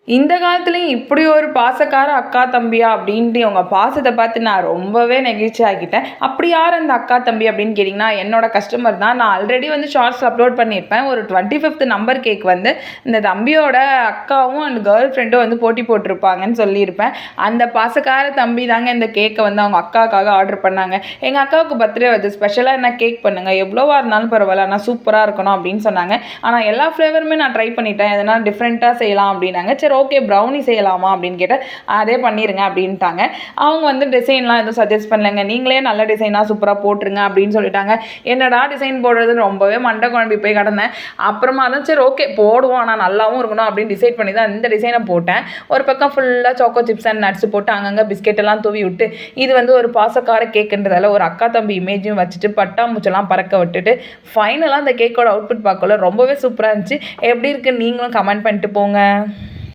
இந்த காலத்துலயும் இப்படி ஒரு பாசக்கார அக்கா, தம்பியா அப்படின்ட்டு இவங்க பாசத்த பார்த்து நான் ரொம்பவே நெகிழ்ச்சி ஆகிட்டேன். அப்படி யார் அந்த அக்கா, தம்பி அப்படின்னு கேட்டிங்கன்னா, என்னோட கஸ்டமர் தான். நான் ஆல்ரெடி வந்து ஷார்ட்ஸ் அப்லோட் பண்ணியிருப்பேன். ஒரு 25th நம்பர் கேக் வந்து இந்த தம்பியோட அக்காவும் அண்ட் கேர்ள் ஃப்ரெண்டும் வந்து போட்டி போட்டிருப்பாங்கன்னு சொல்லியிருப்பேன். அந்த பாசக்கார தம்பி தாங்க இந்த கேக்கை வந்து அவங்க அக்காவுக்காக ஆர்டர் பண்ணாங்க. எங்கள் அக்காவுக்கு பர்த்டே வருது, ஸ்பெஷலாக என்ன கேக் பண்ணுங்க, எவ்வளோவா இருந்தாலும் பரவாயில்ல, ஆனால் சூப்பராக இருக்கணும் அப்படின்னு சொன்னாங்க. ஆனால் எல்லா ஃப்ளேவருமே நான் ட்ரை பண்ணிட்டேன், எதனா டிஃப்ரெண்ட்டாக செய்யலாம் அப்படின்னாங்க. சரி ஓகே ப்ரௌனி செய்யலாமா அப்படின்னு கேட்டால் அதே பண்ணிடுங்க அப்படின்ட்டாங்க. அவங்க வந்து டிசைன்லாம் எதுவும் சஜஸ்ட் பண்ணலைங்க, நீங்களே நல்ல டிசைனாக சூப்பராக போட்டுருங்க அப்படின்னு சொல்லிட்டாங்க. என்னடா டிசைன் போடுறதுன்னு ரொம்பவே மண்டை குழம்பி போய் கிடந்தேன். அப்புறமா தான் சரி ஓகே போடுவோம், ஆனால் நல்லாவும் இருக்கணும் அப்படின்னு டிசைட் பண்ணி தான் இந்த டிசைனை போட்டேன். ஒரு பக்கம் ஃபுல்லாக சாக்கோ சிப்ஸ் அண்ட் நட்ஸ் போட்டு அங்கங்கே பிஸ்கெட் எல்லாம் தூவி விட்டு, இது வந்து ஒரு பாசக்கார கேக்குன்றதால ஒரு அக்கா தம்பி இமேஜும் வச்சுட்டு பட்டாம்பூச்செல்லாம் பறக்க விட்டுட்டு ஃபைனலாக அந்த கேக்கோட அவுட்புட் பார்க்கல ரொம்பவே சூப்பராக இருந்துச்சு. எப்படி இருக்குன்னு நீங்களும் கமெண்ட் பண்ணிட்டு போங்க.